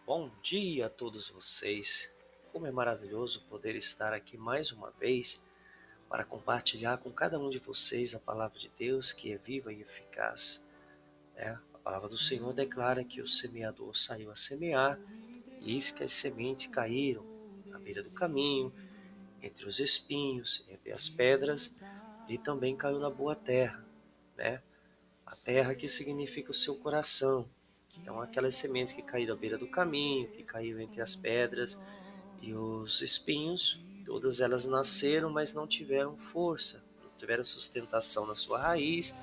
Bom dia a todos vocês. Como é maravilhoso poder estar aqui mais uma vez para compartilhar com cada um de vocês a palavra de Deus que é viva e eficaz. A palavra do Senhor declara que o semeador saiu a semear e eis que as sementes caíram à beira do caminho, entre os espinhos, entre as pedras, e também caiu na boa terra, né? A terra que significa o seu coração. Então, aquelas sementes que caíram à beira do caminho, que caíram entre as pedras e os espinhos, todas elas nasceram, mas não tiveram força, não tiveram sustentação na sua raiz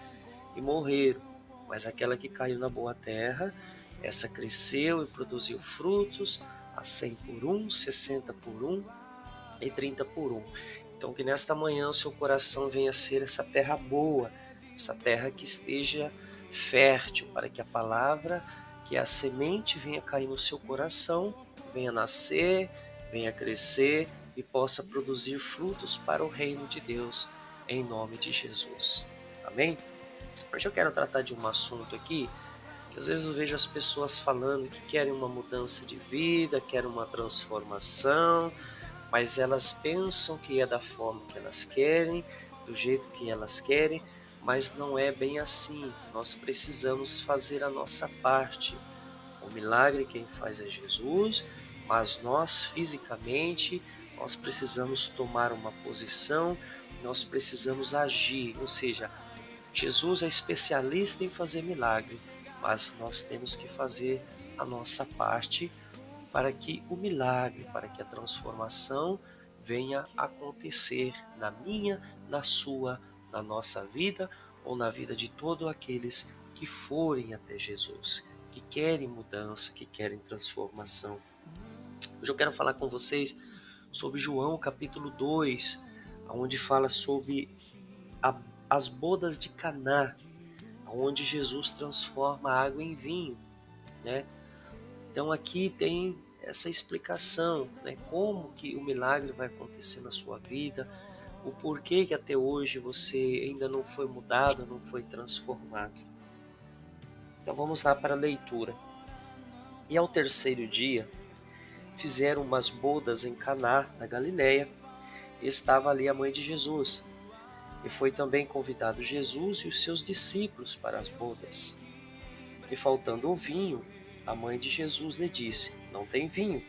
e morreram. Mas aquela que caiu na boa terra, essa cresceu e produziu frutos a 100 por um, 60 por um e 30 por um. Então, que nesta manhã o seu coração venha ser essa terra boa, essa terra que esteja fértil, para que a palavra, que a semente venha cair no seu coração, venha nascer, venha crescer e possa produzir frutos para o reino de Deus, em nome de Jesus. Amém? Hoje eu quero tratar de um assunto aqui, que às vezes eu vejo as pessoas falando que querem uma mudança de vida, querem uma transformação, mas elas pensam que é da forma que elas querem, do jeito que elas querem, mas não é bem assim. Nós precisamos fazer a nossa parte. O milagre quem faz é Jesus, mas nós fisicamente, nós precisamos tomar uma posição, nós precisamos agir, ou seja, Jesus é especialista em fazer milagre, mas nós temos que fazer a nossa parte para que o milagre, para que a transformação venha acontecer na minha, na sua, na nossa vida ou na vida de todos aqueles que forem até Jesus, que querem mudança, que querem transformação. Hoje eu quero falar com vocês sobre João capítulo 2, onde fala sobre a, as bodas de Caná, onde Jesus transforma a água em vinho, né? Então aqui tem essa explicação, né? Como que o milagre vai acontecer na sua vida, o porquê que até hoje você ainda não foi mudado, não foi transformado. Então vamos lá para a leitura. E ao terceiro dia, fizeram umas bodas em Caná, da Galileia, e estava ali a mãe de Jesus. E foi também convidado Jesus e os seus discípulos para as bodas. E faltando o vinho, a mãe de Jesus lhe disse: Não tem vinho.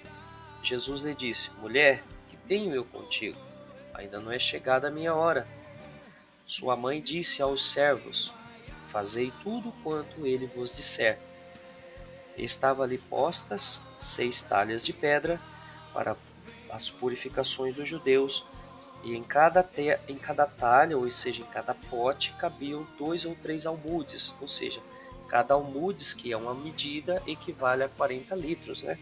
Jesus lhe disse: Mulher, que tenho eu contigo? Ainda não é chegada a minha hora. Sua mãe disse aos servos: Fazei tudo quanto ele vos disser. E estava ali postas 6 talhas de pedra para as purificações dos judeus, e em cada talha, ou seja, em cada pote, cabiam 2 ou 3 almudes, ou seja, cada almudes, que é uma medida, equivale a 40 litros, né?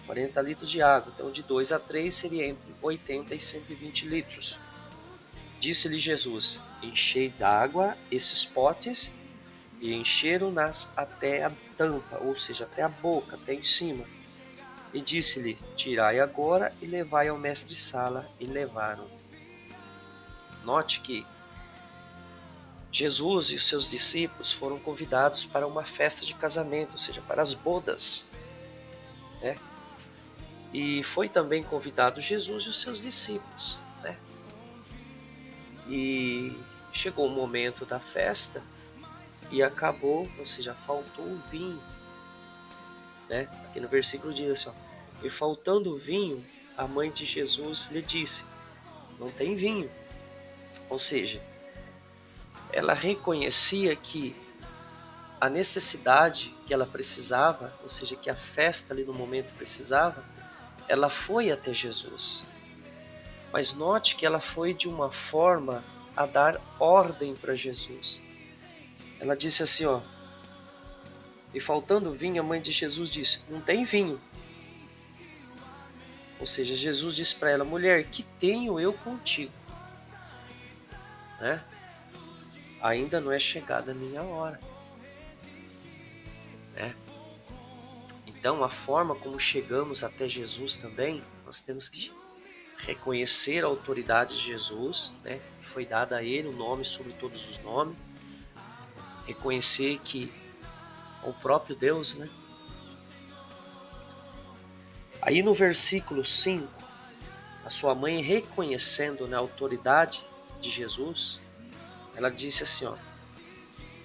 40 litros de água, então de 2 a 3 seria entre 80 e 120 litros. Disse-lhe Jesus: Enchei d'água esses potes, e encheram-nas até a tampa, ou seja, até a boca, até em cima. E disse-lhe: Tirai agora e levai ao mestre-sala. E levaram. Note que Jesus e os seus discípulos foram convidados para uma festa de casamento, ou seja, para as bodas, né? E foi também convidado Jesus e os seus discípulos, né? E chegou o momento da festa e acabou, ou seja, faltou o vinho, né? Aqui no versículo diz assim, ó, e faltando o vinho, a mãe de Jesus lhe disse: Não tem vinho. Ou seja, ela reconhecia que a necessidade que ela precisava, ou seja, que a festa ali no momento precisava, ela foi até Jesus. Mas note que ela foi de uma forma a dar ordem para Jesus. Ela disse assim, ó, e faltando vinho, a mãe de Jesus disse: Não tem vinho. Ou seja, Jesus disse para ela: Mulher, que tenho eu contigo? Né? Ainda não é chegada a minha hora. Né? Então, a forma como chegamos até Jesus também, nós temos que reconhecer a autoridade de Jesus, né? Foi dada a ele o nome sobre todos os nomes. Reconhecer que o próprio Deus, né? Aí no versículo 5, a sua mãe, reconhecendo, né, a autoridade de Jesus, ela disse assim, ó: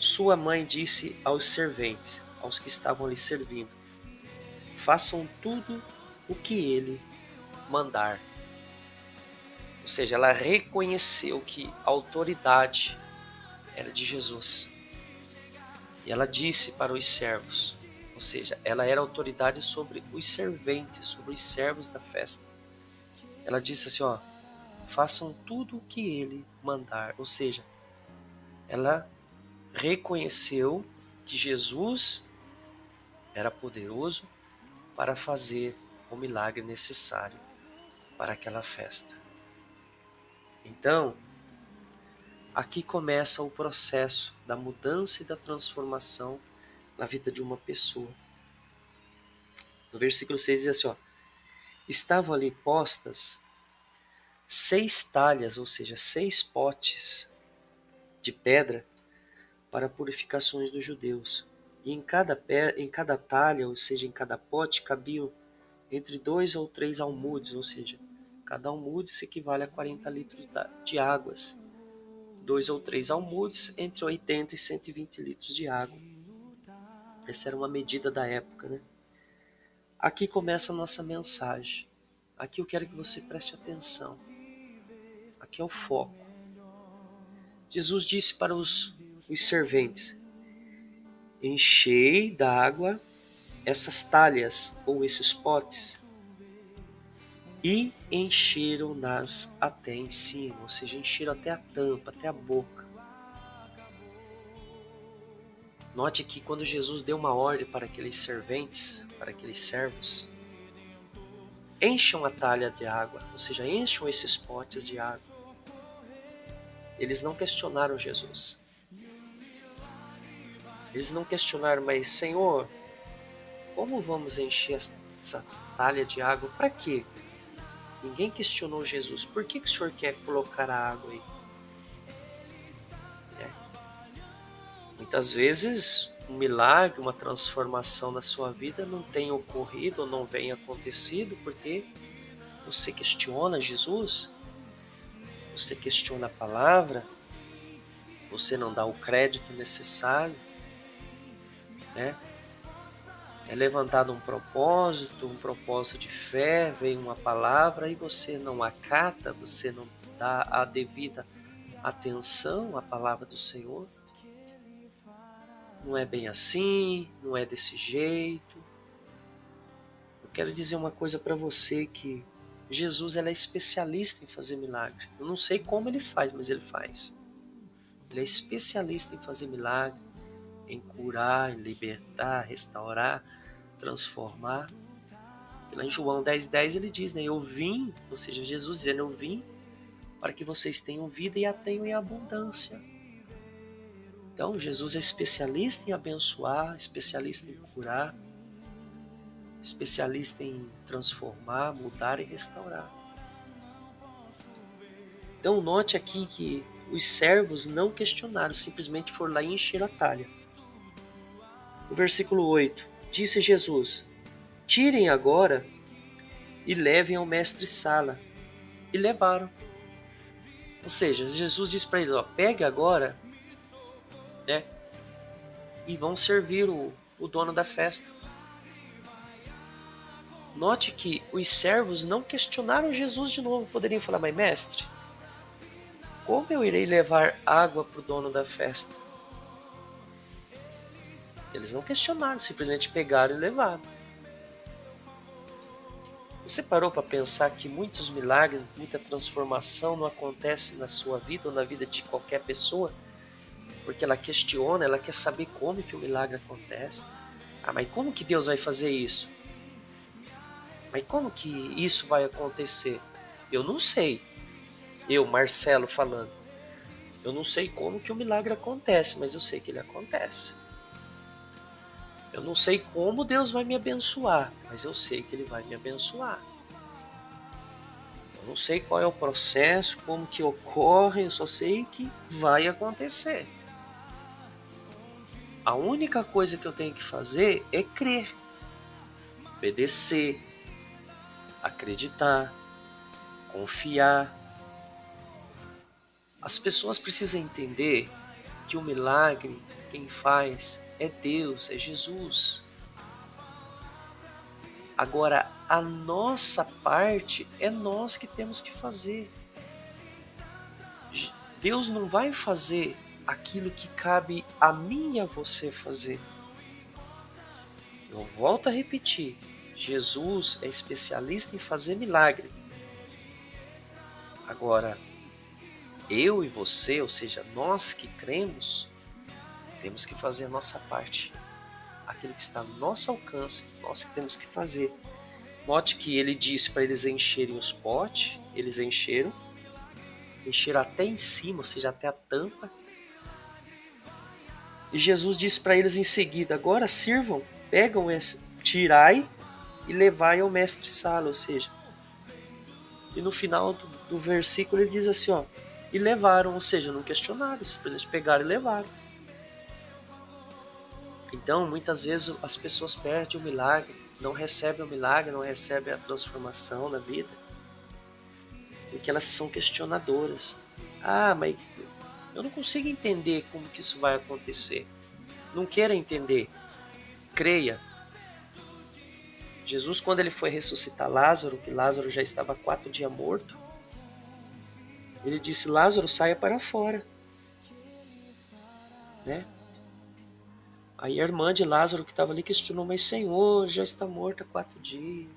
sua mãe disse aos serventes, aos que estavam ali servindo: façam tudo o que ele mandar. Ou seja, ela reconheceu que a autoridade era de Jesus. E ela disse para os servos, ou seja, ela era autoridade sobre os serventes, sobre os servos da festa. Ela disse assim, ó: façam tudo o que ele mandar. Ou seja, ela reconheceu que Jesus era poderoso para fazer o milagre necessário para aquela festa. Então, aqui começa o processo da mudança e da transformação na vida de uma pessoa. No versículo 6 diz assim, ó: estavam ali postas 6 talhas, ou seja, 6 potes de pedra para purificações dos judeus. E em cada talha, ou seja, em cada pote, cabiam entre 2 ou 3 almudes, ou seja, cada almude se equivale a 40 litros de águas. 2 ou 3 almudes, entre 80 e 120 litros de água. Essa era uma medida da época, né? Aqui começa a nossa mensagem. Aqui eu quero que você preste atenção. Aqui é o foco. Jesus disse para os serventes: enchei d'água essas talhas ou esses potes, e encheram-nas até em cima, ou seja, encheram até a tampa, até a boca. Note que quando Jesus deu uma ordem para aqueles serventes, para aqueles servos, encham a talha de água, ou seja, encham esses potes de água. Eles não questionaram Jesus. Eles não questionaram, mas Senhor, como vamos encher essa talha de água? Para quê? Ninguém questionou Jesus. Por que o Senhor quer colocar a água aí? Muitas vezes um milagre, uma transformação na sua vida não tem ocorrido ou não vem acontecido porque você questiona Jesus, você questiona a palavra, você não dá o crédito necessário, né? É levantado um propósito de fé, vem uma palavra e você não acata, você não dá a devida atenção à palavra do Senhor. Não é bem assim, não é desse jeito. Eu quero dizer uma coisa para você, que Jesus é especialista em fazer milagre. Eu não sei como ele faz, mas ele faz. Ele é especialista em fazer milagre, em curar, em libertar, restaurar, transformar. E lá em João 10,10 ele diz, né, eu vim, ou seja, Jesus dizendo, eu vim para que vocês tenham vida e a tenham em abundância. Então, Jesus é especialista em abençoar, especialista em curar, especialista em transformar, mudar e restaurar. Então, note aqui que os servos não questionaram, simplesmente foram lá e encheram a talha. No versículo 8, disse Jesus: tirem agora e levem ao mestre-sala. E levaram. Ou seja, Jesus disse para eles, ó, pegue agora, né, e vão servir o dono da festa. Note que os servos não questionaram Jesus de novo. Poderiam falar, mas mestre, como eu irei levar água para o dono da festa? Eles não questionaram, simplesmente pegaram e levaram. Você parou para pensar que muitos milagres, muita transformação não acontece na sua vida ou na vida de qualquer pessoa? Porque ela questiona, ela quer saber como que o milagre acontece. Ah, mas como que Deus vai fazer isso? Mas como que isso vai acontecer? Eu não sei. Eu, Marcelo, falando. Eu não sei como que o milagre acontece, mas eu sei que ele acontece. Eu não sei como Deus vai me abençoar, mas eu sei que ele vai me abençoar. Eu não sei qual é o processo, como que ocorre, eu só sei que vai acontecer. A única coisa que eu tenho que fazer é crer, obedecer, acreditar, confiar. As pessoas precisam entender que o milagre, quem faz é Deus, é Jesus. Agora, a nossa parte é nós que temos que fazer. Deus não vai fazer aquilo que cabe a mim e a você fazer. Eu volto a repetir, Jesus é especialista em fazer milagre. Agora, eu e você, ou seja, nós que cremos, temos que fazer a nossa parte. Aquilo que está no nosso alcance, nós que temos que fazer. Note que ele disse para eles encherem os potes, eles encheram até em cima, ou seja, até a tampa. E Jesus disse para eles em seguida, agora sirvam, pegam esse, tirai e levai ao mestre-sala, ou seja, e no final do versículo ele diz assim, ó, e levaram, ou seja, não questionaram, simplesmente pegaram e levaram. Então, muitas vezes as pessoas perdem o milagre, não recebem o milagre, não recebem a transformação na vida, porque elas são questionadoras. Ah, mas eu não consigo entender como que isso vai acontecer. Não queira entender, creia. Jesus, quando ele foi ressuscitar Lázaro, que Lázaro já estava 4 dias morto, ele disse, Lázaro, saia para fora. Né? Aí a irmã de Lázaro que estava ali questionou, mas Senhor, já está morto há 4 dias.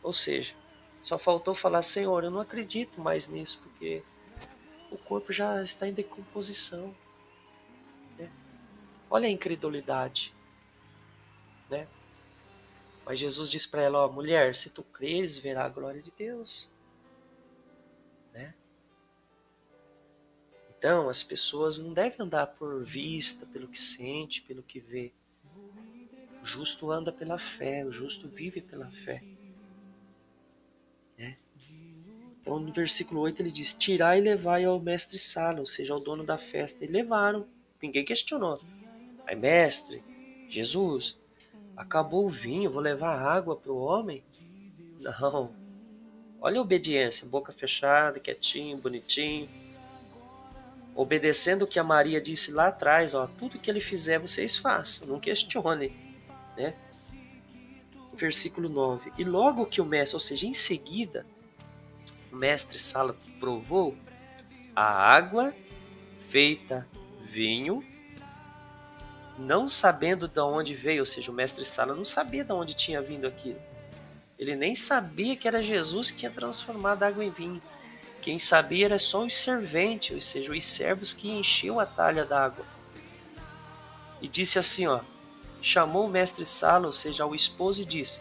Ou seja, só faltou falar, Senhor, eu não acredito mais nisso, porque o corpo já está em decomposição. Né? Olha a incredulidade. Né? Mas Jesus disse para ela, ó, mulher, se tu creres, verá a glória de Deus. Né? Então, as pessoas não devem andar por vista, pelo que sente, pelo que vê. O justo anda pela fé, o justo vive pela fé. Né? Então, no versículo 8 ele diz, tirai e levai ao mestre-sala, ou seja, ao dono da festa. E levaram, ninguém questionou. Aí, mestre, Jesus, acabou o vinho, vou levar água para o homem? Não. Olha a obediência, boca fechada, quietinho, bonitinho. Obedecendo o que a Maria disse lá atrás, ó, tudo que ele fizer vocês façam, não questione. Né? Versículo 9. E logo que o mestre, ou seja, em seguida, o mestre-sala provou a água feita vinho, não sabendo de onde veio, ou seja, o mestre-sala não sabia de onde tinha vindo aquilo. Ele nem sabia que era Jesus que tinha transformado a água em vinho. Quem sabia era só os serventes, ou seja, os servos que enchiam a talha d'água. E disse assim, ó, chamou o mestre-sala, ou seja, ao esposo, e disse,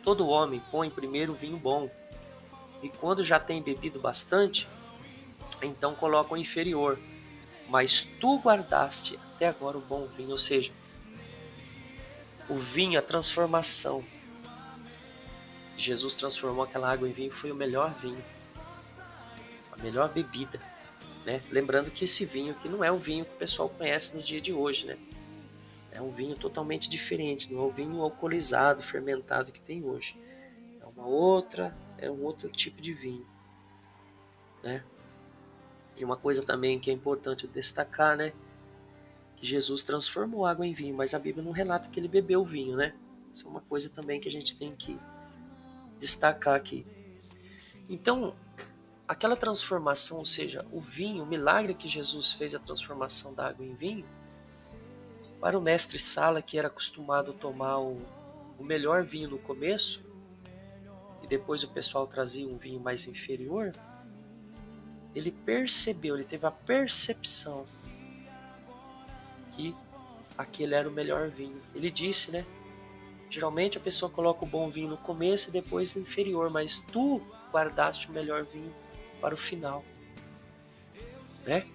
todo homem põe primeiro o vinho bom, e quando já tem bebido bastante, então coloca o inferior. Mas tu guardaste até agora o bom vinho, ou seja, o vinho, a transformação. Jesus transformou aquela água em vinho, foi o melhor vinho, a melhor bebida. Né? Lembrando que esse vinho aqui não é o vinho que o pessoal conhece no dia de hoje. Né? É um vinho totalmente diferente, não é o vinho alcoolizado, fermentado que tem hoje. É um outro tipo de vinho. Né? E uma coisa também que é importante destacar, né? Que Jesus transformou água em vinho, mas a Bíblia não relata que ele bebeu o vinho, né? Isso é uma coisa também que a gente tem que destacar aqui. Então, aquela transformação, ou seja, o vinho, o milagre que Jesus fez, a transformação da água em vinho, para o mestre-sala, que era acostumado a tomar o melhor vinho no começo, e depois o pessoal trazia um vinho mais inferior, ele percebeu, ele teve a percepção que aquele era o melhor vinho. Ele disse, né? Geralmente a pessoa coloca o bom vinho no começo e depois o inferior, mas tu guardaste o melhor vinho para o final. Né?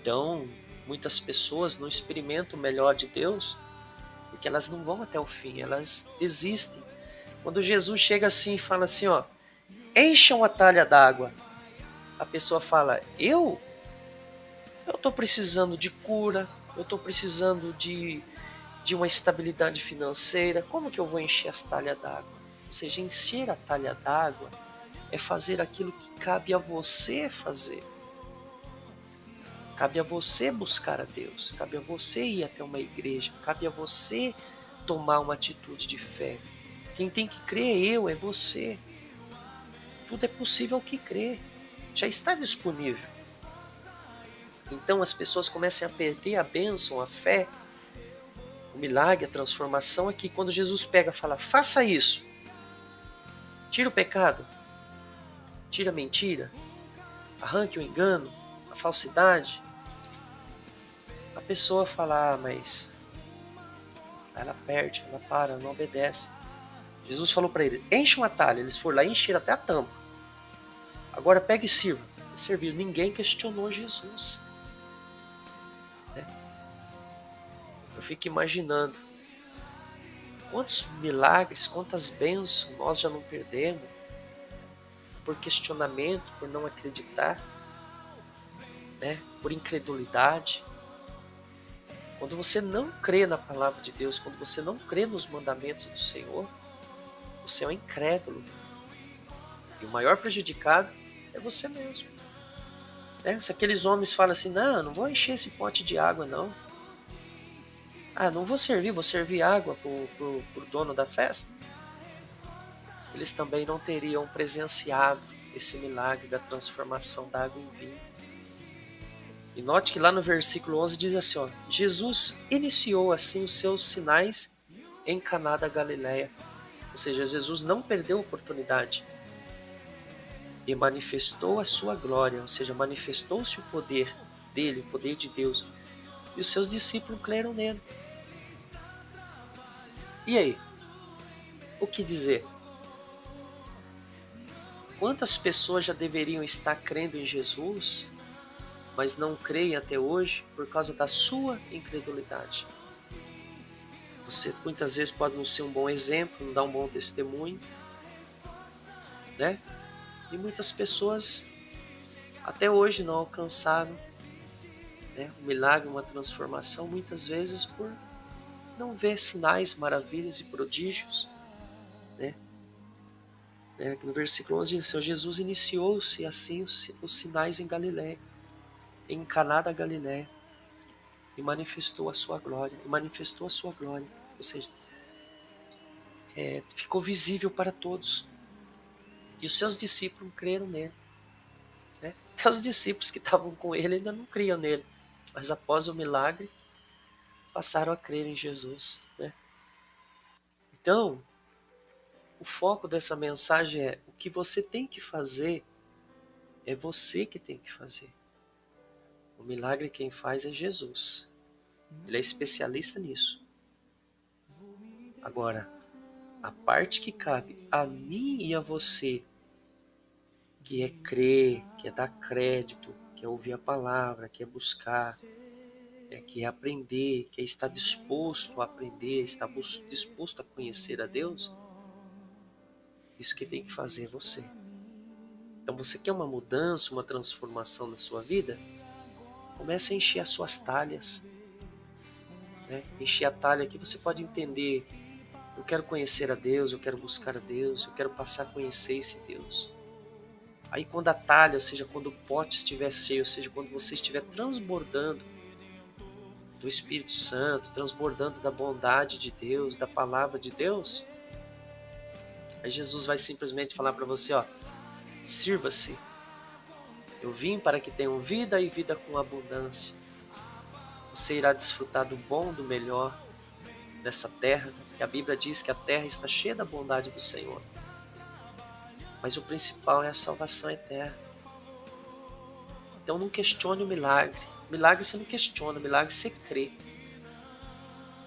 Então, muitas pessoas não experimentam o melhor de Deus porque elas não vão até o fim, elas desistem. Quando Jesus chega assim e fala assim, ó, encham a talha d'água, a pessoa fala, eu estou precisando de cura, eu estou precisando de de uma estabilidade financeira. Como que eu vou encher as talhas d'água? Ou seja, encher a talha d'água é fazer aquilo que cabe a você fazer. Cabe a você buscar a Deus, cabe a você ir até uma igreja, cabe a você tomar uma atitude de fé. Quem tem que crer é você. Tudo é possível ao que crer. Já está disponível. Então as pessoas começam a perder a bênção, a fé, o milagre, a transformação aqui. Quando Jesus pega e fala, faça isso. Tira o pecado, tira a mentira, arranque o engano, a falsidade. A pessoa fala, mas ela perde, ela para, não obedece. Jesus falou para ele, enche uma talha. Eles foram lá e encheram até a tampa. Agora pega e sirva. Servir. Ninguém questionou Jesus. Eu fico imaginando quantos milagres, quantas bênçãos nós já não perdemos por questionamento, por não acreditar, por incredulidade. Quando você não crê na palavra de Deus, quando você não crê nos mandamentos do Senhor, você é um incrédulo. E o maior prejudicado é você mesmo. Se aqueles homens falam assim, não vou encher esse pote de água não. Não vou servir água pro dono da festa. Eles também não teriam presenciado esse milagre da transformação da água em vinho. E note que lá no versículo 11 diz assim, Jesus iniciou assim os seus sinais em Caná da Galileia. Ou seja, Jesus não perdeu a oportunidade e manifestou a sua glória, ou seja, manifestou-se o poder dele, o poder de Deus. E os seus discípulos creram nele. E aí? O que dizer? Quantas pessoas já deveriam estar crendo em Jesus, mas não creem até hoje por causa da sua incredulidade? Você muitas vezes pode não ser um bom exemplo, não dar um bom testemunho, E muitas pessoas até hoje não alcançaram um milagre, uma transformação, muitas vezes por não ver sinais, maravilhas e prodígios. No versículo 11 diz, Senhor Jesus iniciou-se assim os sinais em Galiléia, em Caná da Galiléia, e manifestou a sua glória, ou seja, ficou visível para todos, e os seus discípulos creram nele. Até os discípulos que estavam com ele ainda não criam nele, mas após o milagre, passaram a crer em Jesus. Então, o foco dessa mensagem é, o que você tem que fazer, é você que tem que fazer. O milagre quem faz é Jesus. Ele é especialista nisso. Agora, a parte que cabe a mim e a você, que é crer, que é dar crédito, que é ouvir a palavra, que é buscar, que é aprender, que é estar disposto a aprender, estar disposto a conhecer a Deus, isso que tem que fazer é você. Então você quer uma mudança, uma transformação na sua vida? Comece a encher as suas talhas. Encher a talha aqui você pode entender, eu quero conhecer a Deus, eu quero buscar a Deus, eu quero passar a conhecer esse Deus. Aí quando a talha, ou seja, quando o pote estiver cheio, ou seja, quando você estiver transbordando do Espírito Santo, transbordando da bondade de Deus, da palavra de Deus, aí Jesus vai simplesmente falar para você, sirva-se. Eu vim para que tenham vida e vida com abundância. Você irá desfrutar do bom, do melhor dessa terra, que a Bíblia diz que a terra está cheia da bondade do Senhor. Mas o principal é a salvação eterna. Então não questione o milagre. Milagre você não questiona, milagre você crê.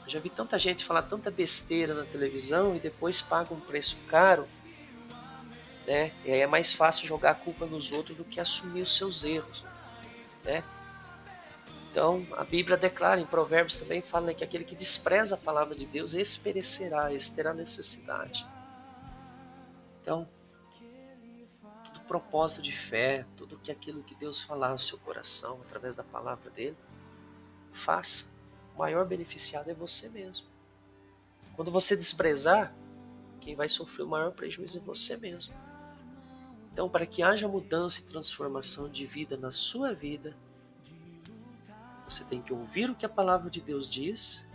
Eu já vi tanta gente falar tanta besteira na televisão e depois paga um preço caro, E aí é mais fácil jogar a culpa nos outros do que assumir os seus erros, Então a Bíblia declara, em Provérbios também fala que aquele que despreza a palavra de Deus, esse perecerá, esse terá necessidade. Então, todo propósito de fé, tudo aquilo que Deus falar no seu coração, através da palavra dele, faça. o maior beneficiado é você mesmo. Quando você desprezar, quem vai sofrer o maior prejuízo é você mesmo. Então, para que haja mudança e transformação de vida na sua vida, você tem que ouvir o que a palavra de Deus diz,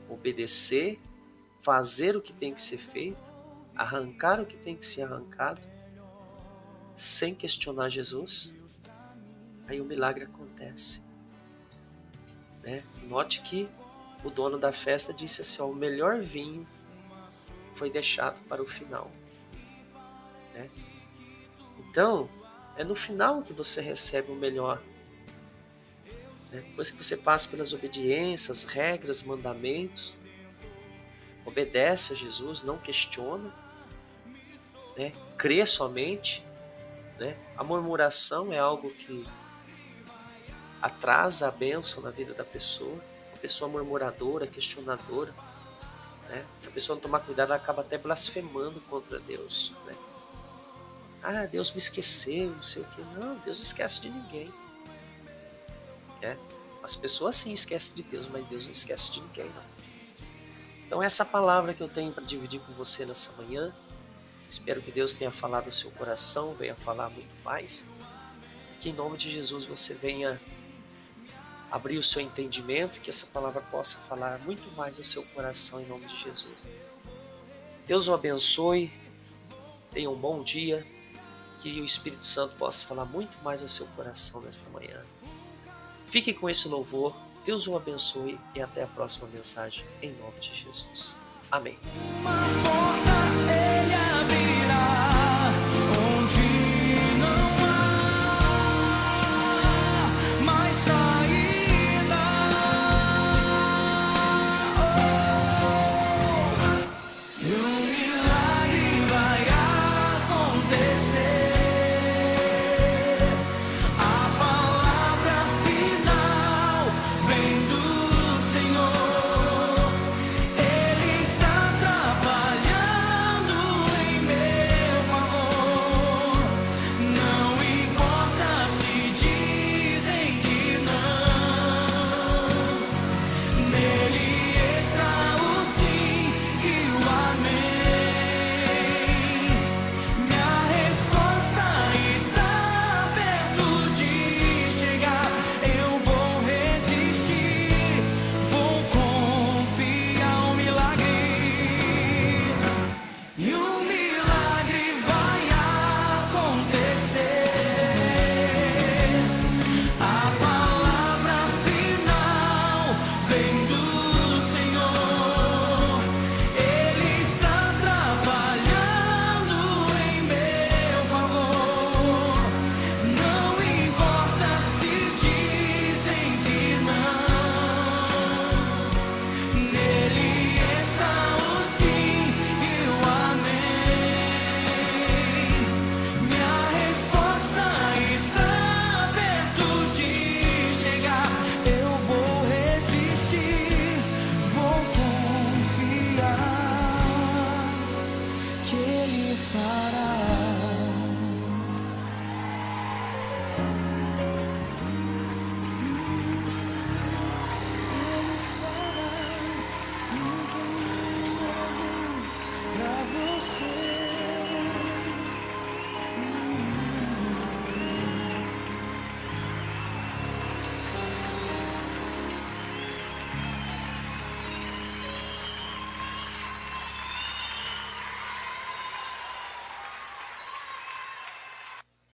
obedecer, fazer o que tem que ser feito, arrancar o que tem que ser arrancado, sem questionar Jesus, aí o milagre acontece. Né? Note que o dono da festa disse assim, o melhor vinho foi deixado para o final. Né? Então, é no final que você recebe o melhor. Né? Depois que você passa pelas obediências, regras, mandamentos, obedece a Jesus, não questiona, né? Crê somente. Né? A murmuração é algo que atrasa a bênção na vida da pessoa. Uma pessoa murmuradora, questionadora, né? Se a pessoa não tomar cuidado, ela acaba até blasfemando contra Deus. Né? Ah, Deus me esqueceu, não sei o que. Não, Deus não esquece de ninguém. Né? As pessoas sim esquecem de Deus, mas Deus não esquece de ninguém. Não. Então essa palavra que eu tenho para dividir com você nessa manhã, espero que Deus tenha falado ao seu coração, venha falar muito mais. Que em nome de Jesus você venha abrir o seu entendimento, que essa palavra possa falar muito mais ao seu coração em nome de Jesus. Deus o abençoe, tenha um bom dia, que o Espírito Santo possa falar muito mais ao seu coração nesta manhã. Fique com esse louvor, Deus o abençoe e até a próxima mensagem em nome de Jesus. Amém.